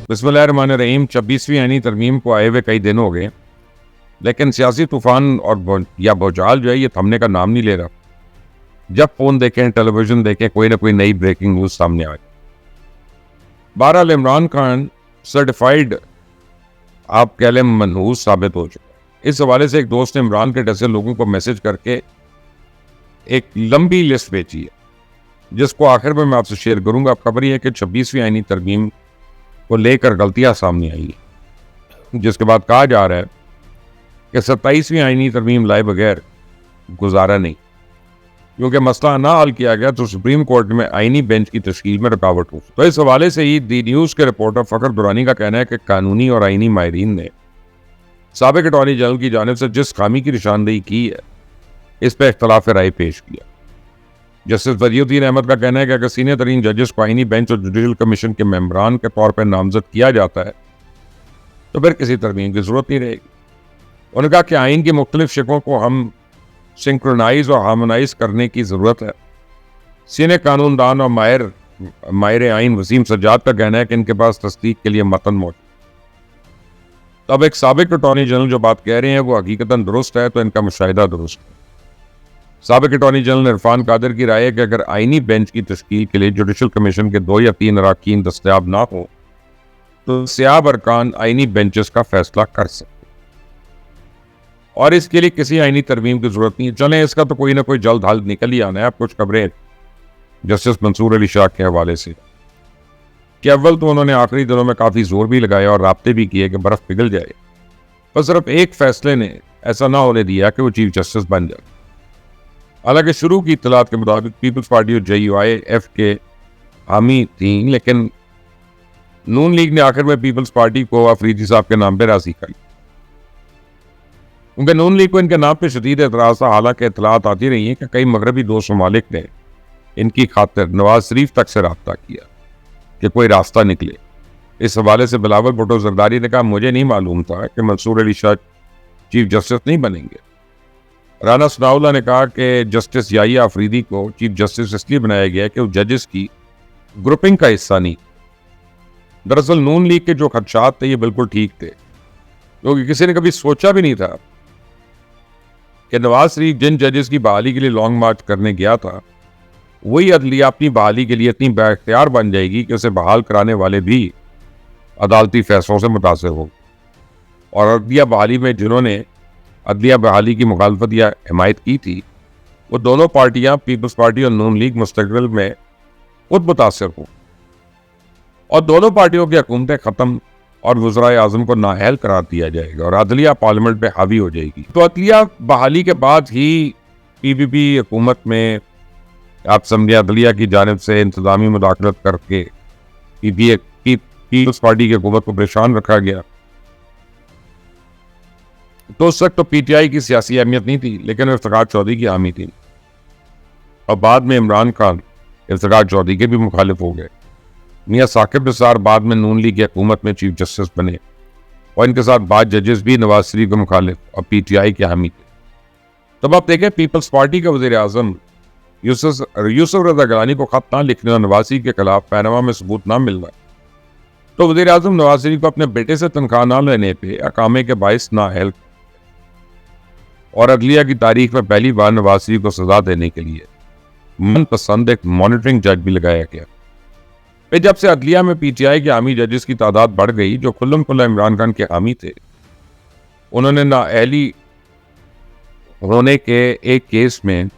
बिस्मिल्लाहिर्रहमानिर्रहीम। 26वीं आईनी तरमीम को आए हुए कई दिन हो गए, लेकिन सियासी तूफान और भूचाल जो है ये थमने का नाम नहीं ले रहा। जब फोन देखें, टेलीविजन देखें, कोई ना कोई नई ब्रेकिंग न्यूज सामने आ गई। बहरहाल इमरान खान सर्टिफाइड आप कह लें मनहूस साबित हो चुका है। इस हवाले से एक दोस्त ने इमरान के जैसे लोगों को मैसेज करके एक लंबी लिस्ट भेजी है, जिसको आखिर में मैं आपसे शेयर करूंगा। अब खबर यह है कि 26वीं आईनी तरमीम को लेकर गलतियां सामने आई, जिसके बाद कहा जा रहा है कि 27वीं आईनी तरमीम लाए बगैर गुजारा नहीं, क्योंकि मसला ना हल किया गया तो सुप्रीम कोर्ट में आईनी बेंच की तश्कील में रुकावट हो। तो इस हवाले से ही दी न्यूज के रिपोर्टर फखर दुरानी का कहना है कि कानूनी और आईनी माहिरीन ने साबिक अटॉर्नी जनरल की जानिब से जिस खामी की निशानदेही की है, इस पर इख्तलाफ राय पेश किया। जस्टिस वजीउद्दीन अहमद का कहना है कि अगर सीनियर तरीन जजेस को आईनी बेंच और जुडिशल कमीशन के मेंबरान के तौर पर नामजद किया जाता है तो फिर किसी तरमीम की जरूरत नहीं रहेगी। उन्होंने कहा कि आइन के मुख्तलिफ शिकों को हम सिंक्रोनाइज और हार्मोनाइज करने की जरूरत है। सीनियर कानूनदान और माहिर आइन वसीम सज्जाद का कहना है कि इनके पास तस्दीक के लिए मतन मौजूद। तो अब एक साबिक अटॉर्नी जनरल जो बात कह रहे हैं वो हकीकतन दुरुस्त है, तो इनका मुशाहिदा दुरुस्त है। साबिक अटॉर्नी जनरल इरफान कादिर की राय है कि अगर आईनी बेंच की तश्कील के लिए जुडिशल कमीशन के 2 या 3 अरकान दस्तयाब ना हो तो सियाब अरकान आईनी बेंचेस का फैसला कर सकते, और इसके लिए किसी आईनी तरमीम की जरूरत नहीं है। चलें, इसका तो कोई ना कोई जल्द हल निकल ही आना है। अब कुछ खबरें जस्टिस मंसूर अली शाह के हवाले से कि अव्वल तो उन्होंने आखिरी दिनों में काफी जोर भी लगाया और राब्ते भी किए कि बर्फ पिघल जाए, पर सिर्फ एक फैसले ने ऐसा ना होने दिया कि वो चीफ जस्टिस बन जाए। हालांकि शुरू की इत्तलात के मुताबिक पीपल्स पार्टी और JUIF के हामी थी, लेकिन नून लीग ने आखिर में पीपल्स पार्टी को अफरीदी साहब के नाम पर राजी कर लिया। उनके नून लीग को इनके नाम पर शदीद एतराज था। हालांकि इत्तलात आती रही हैं कि कई मगरबी दोस्त ममालिक ने इनकी खातिर नवाज शरीफ तक से रब्ता किया कि कोई रास्ता निकले। इस हवाले से बिलावल भुट्टो जरदारी ने कहा, मुझे नहीं मालूम था कि मंसूर अली शाह चीफ जस्टिस नहीं बनेंगे। राना सनाउल्लाह ने कहा कि जस्टिस याहिया अफरीदी को चीफ जस्टिस इसलिए बनाया गया कि वो जजेस की ग्रुपिंग का हिस्सा नहीं। दरअसल नून लीग के जो खदशात थे ये बिल्कुल ठीक थे, क्योंकि किसी ने कभी सोचा भी नहीं था कि नवाज शरीफ जिन जजेस की बहाली के लिए लॉन्ग मार्च करने गया था, वही अदलिया अपनी बहाली के लिए इतनी बाख्तियार बन जाएगी कि उसे बहाल कराने वाले भी अदालती फैसलों से मुतासर हो। और अदलिया बहाली में जिन्होंने अदलिया बहाली की मुखालफत या हिमायत की थी, वो दोनों पार्टियां पीपल्स पार्टी और नून लीग मुस्तकबिल में खुद मुतासर हो और दोनों पार्टियों की हुकूमतें खत्म और वज़राए आज़म को नाअहल करार दिया जाएगा और अदलिया पार्लियामेंट पे हावी हो जाएगी। तो अदलिया बहाली के बाद ही PPP हुकूमत में आप समझे अदलिया की जानिब से इंतजामी मुदाखलत करके पीपल्स पार्टी की हुकूमत को परेशान रखा गया। तो उस वक्त तो PTI की सियासी अहमियत नहीं थी, लेकिन इफ्तिखार चौधरी की हामी थी। और बाद में इमरान खान इफ्तिखार चौधरी के भी मुखालिफ हो गए। मियाँ साकिब निसार बाद में नून लीग की हुकूमत में चीफ जस्टिस बने और इनके साथ बाद जजेस भी नवाज शरीफ के मुखालिफ और PTI के हामी थे। तब आप देखें, पीपल्स पार्टी के वज़ीर आज़म यूसुफ रज़ा गिलानी को खत ना लिखने और नवाज शरीफ के खिलाफ पैनामा में सबूत ना मिलना, तो वज़ीर आज़म नवाज शरीफ को अपने बेटे से तनख्वाह ना लेने पर अकामे के बाइस नाअहल और अदलिया की तारीख में पहली बार नवाज शरीफ को सजा देने के लिए मनपसंद एक मॉनिटरिंग जज भी लगाया गया। फिर जब से अदलिया में PTI के हामी जजेस की तादाद बढ़ गई जो खुल्लम खुल्ला इमरान खान के हामी थे, उन्होंने नाअहली होने के एक केस में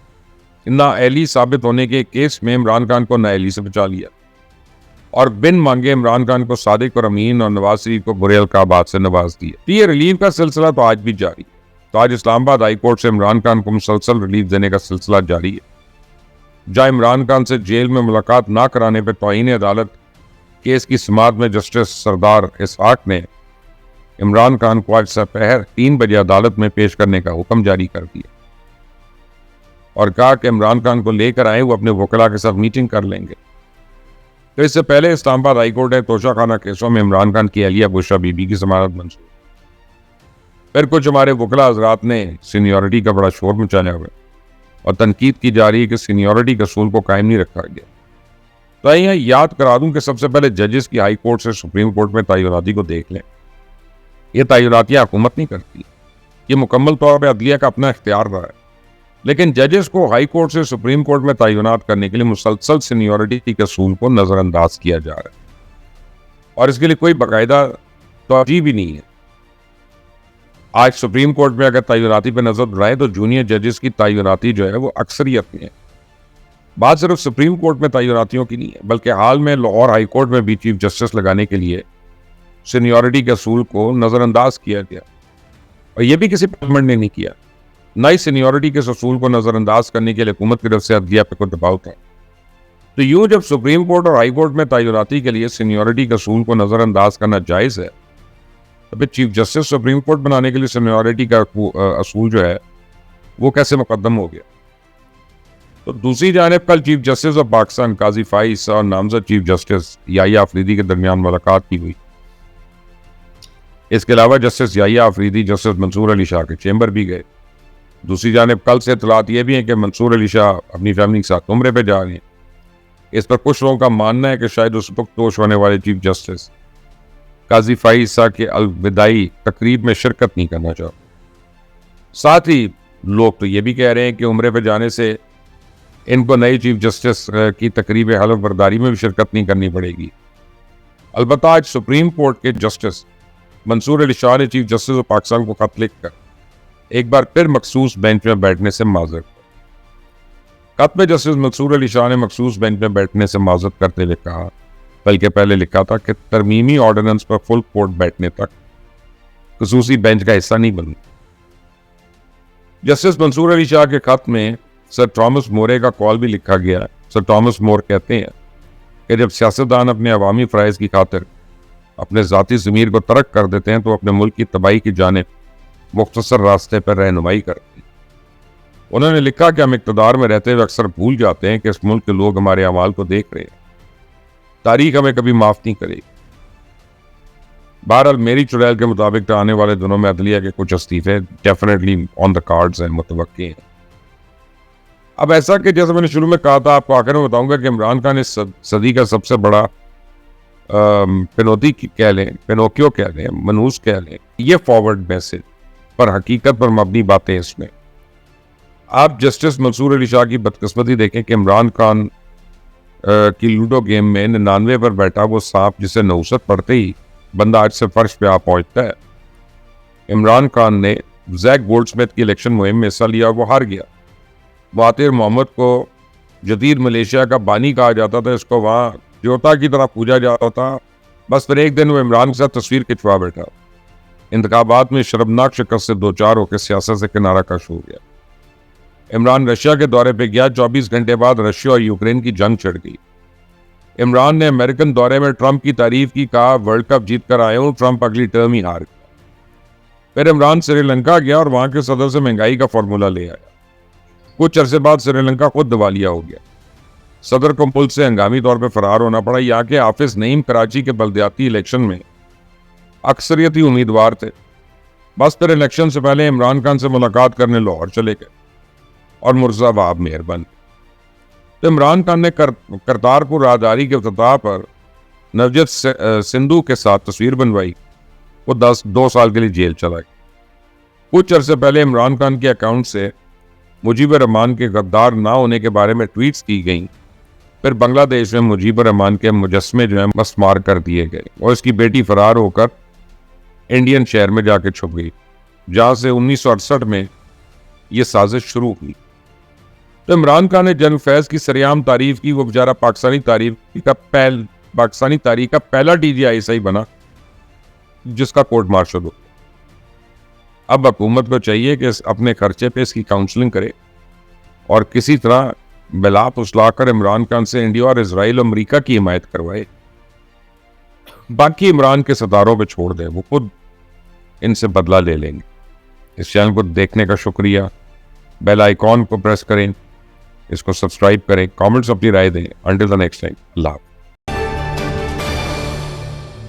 नाअहली साबित होने के केस में इमरान खान को नाअहली से बचा लिया और बिन मांगे इमरान खान को सादिक और अमीन और नवाज शरीफ को बुरे अलकाबात से नवाज दिया। ये रिलीफ का सिलसिला तो आज भी जारी है। तो आज इस्लामाबाद हाई कोर्ट से इमरान खान को मुसलसल रिलीफ देने का सिलसिला जारी है। जहाँ इमरान खान से जेल में मुलाकात ना कराने पर तौहीन अदालत केस की समाअत में जस्टिस सरदार इसहाक ने इमरान खान को आज दोपहर 3 बजे अदालत में पेश करने का हुक्म जारी कर दिया और कहा कि इमरान खान को लेकर आए, वो अपने वकला के साथ मीटिंग कर लेंगे। तो इससे पहले इस्लामाबाद हाई कोर्ट ने तोशाखाना केसों में इमरान खान की अहलिया बुशरा बीबी की जमानत मंजूर। फिर कुछ हमारे वकला हजरात ने सीनियरिटी का बड़ा शोर मचाया हुआ और तनकीद की जा रही है कि सीनियरिटी के असूल को कायम नहीं रखा गया। तो यहाँ याद करा दूं कि सबसे पहले जजेस की हाई कोर्ट से सुप्रीम कोर्ट में तैनाती को देख लें। ये तैनातियां हुकूमत नहीं करती, ये मुकम्मल तौर पर अदलिया का अपना इख्तियार रहा है। लेकिन जजेस को हाई कोर्ट से सुप्रीम कोर्ट में तैनात करने के लिए मुसलसल सीनियरिटी के असूल को नजरअंदाज किया जा रहा है और इसके लिए कोई बाकायदा तर्जीह भी नहीं है। आज सुप्रीम कोर्ट में अगर तैनाती पर नजर बढ़ाए तो जूनियर जजेस की तैनाती जो है वो अक्सरियत में है। बात सिर्फ सुप्रीम कोर्ट में तैनातियों की नहीं है, बल्कि हाल में लाहौर हाई कोर्ट में भी चीफ जस्टिस लगाने के लिए सीनियरिटी के असूल को नजरअंदाज किया गया और यह भी किसी पार्लियामेंट ने नहीं किया। नई सीनियरिटी के असूल को नजरअंदाज करने के लिए हुकूमत की तरफ से अदलिया पे कोई दबाव था। तो यूं जब सुप्रीम कोर्ट और हाई कोर्ट में तैनाती के लिए सीनियरिटी के असूल को नजरअंदाज करना जायज है, तो फिर चीफ जस्टिस सुप्रीम कोर्ट बनाने के लिए सीनियरिटी का असूल जो है वो कैसे मुकद्दम हो गया। तो दूसरी जानिब कल चीफ जस्टिस ऑफ पाकिस्तान काजी फाइज और नामजद चीफ जस्टिस याहिया अफरीदी के दरमियान मुलाकात की हुई। इसके अलावा जस्टिस याहिया अफरीदी जस्टिस मंसूर अली शाह के चैम्बर भी गए। दूसरी जानिब कल से इतलात ये भी है कि मंसूर अली शाह अपनी फैमिली के साथ उम्रे पे जा रहे हैं। इस पर कुछ लोगों का मानना है कि शायद उस वक्त पेश होने वाले चीफ जस्टिस काजी फाइज शाह के अलविदाई तकरीब में शिरकत नहीं करना चाहते। साथ ही लोग तो ये भी कह रहे हैं कि उम्रे पे जाने से इनको नए चीफ जस्टिस की तकरीब हलफ बर्दारी में भी शिरकत नहीं करनी पड़ेगी। अलबत्ता आज सुप्रीम कोर्ट के जस्टिस मंसूर अली शाह ने चीफ जस्टिस ऑफ पाकिस्तान को खत लिखकर एक बार फिर मखसूस बेंच में बैठने से माजरत की। खत में जस्टिस मंसूर अली शाह ने मखसूस बेंच में बैठने से माजरत करते हुए कहा, बल्कि पहले लिखा था कि तरमीमी ऑर्डिनेंस पर फुल कोर्ट बैठने तक खसूसी बेंच का हिस्सा नहीं बनू। जस्टिस मंसूर अली शाह के खत में सर थॉमस मोरे का कॉल भी लिखा गया। सर थॉमस मोर कहते हैं कि जब सियासतदान अपने अवामी फ़राइज़ की खातिर अपने ज़ाती ज़मीर को तर्क कर देते हैं तो अपने मुल्क की तबाही की जानिब मुख्तसर रास्ते पर रहनुमाई करते हैं। उन्होंने लिखा कि हम इक़्तिदार में रहते हुए अक्सर भूल जाते हैं कि इस मुल्क के लोग हमारे अमाल को देख रहे हैं। तारीख हमें कभी माफ़ नहीं करेगी। बहरहाल मेरी चुड़ैल के मुताबिक तो आने वाले दिनों में अदलिया के कुछ इस्तीफे डेफिनेटली ऑन द कार्ड्स हैं, मुतवक्की हैं। अब ऐसा कि जैसे मैंने शुरू में कहा था, आपको आखिर में बताऊंगा कि इमरान खान इस सदी का सबसे बड़ा पिनोकियो कह लें, मनूस कह लें, ये फॉरवर्ड मैसेज पर हकीकत पर मबनी बातें इसमें। आप जस्टिस मंसूर अली शाह की बदकिस्मती देखें कि इमरान खान की लूडो गेम में 99 पर बैठा वो सांप जिसे नौसत पड़ते ही बंदा आज से फर्श पे आ पहुंचता है। इमरान खान ने जैक गोल्डस्मिथ की इलेक्शन मुहिम में हिस्सा लिया, वो हार गया। वातिर मोहम्मद को जदीद मलेशिया का बानी कहा जाता था, इसको वहाँ देवता की तरह पूजा जाता था। बस फिर एक दिन वो इमरान के साथ तस्वीर खिंचवा बैठा। इंतखाबात में शर्मनाक शिकस्त से दो चार होकर सियासत से किनारा कश हो गया। इमरान रशिया के दौरे पे गया। 24 घंटे बाद रशिया और यूक्रेन की जंग छिड़ गई। इमरान ने अमेरिकन दौरे में ट्रंप की तारीफ की, कहा वर्ल्ड कप जीत कर आए हूं, ट्रंप अगली टर्म ही हार गया। फिर इमरान श्रीलंका गया और वहां के सदर से महंगाई का फॉर्मूला ले आया। कुछ अरसे बाद श्रीलंका खुद दिवालिया हो गया। सदर को मुल्क से हंगामी तौर पर फरार होना पड़ा। यहाँ के हाफिज नईम कराची के बल्दियाती इलेक्शन में अक्सरियती उम्मीदवार थे। बस फिर इलेक्शन से पहले इमरान खान से मुलाकात करने लाहौर चले गए और मुर्जा वहाब मेयर बन गए। तो इमरान खान ने करतारपुर राहदारी के इफ्तिताह पर नवजोत सिद्धू के साथ तस्वीर बनवाई। वो 2 साल के लिए जेल चला गया। कुछ अरसे पहले इमरान खान के अकाउंट से मुजीबर रहमान के गद्दार ना होने के बारे में ट्वीट्स की गई। फिर बांग्लादेश में मुजीबर रहमान के मुजस्मे जो है मस्मार कर दिए गए और इसकी बेटी फरार होकर इंडियन शहर में जाके छुप गई, जहाँ से 1968 में ये साजिश शुरू हुई। तो इमरान खान ने जनरल फैज की सरेआम तारीफ की। वो बेचारा पाकिस्तानी तारीख का पहला DGI बना जिसका कोर्ट मार्शल हो। अब हुकूमत को चाहिए कि अपने खर्चे पे इसकी काउंसलिंग करे और किसी तरह बिलाप उछलाकर इमरान खान से इंडिया और इजराइल और अमरीका की हिमायत करवाए। बाकी इमरान के सितारों पे छोड़ दे, वो खुद इनसे बदला ले लेंगे। इस चैनल को देखने का शुक्रिया। बेल आइकॉन को प्रेस करें, इसको सब्सक्राइब करें, कमेंट्स अपनी राय दें। Until the next time, Allah.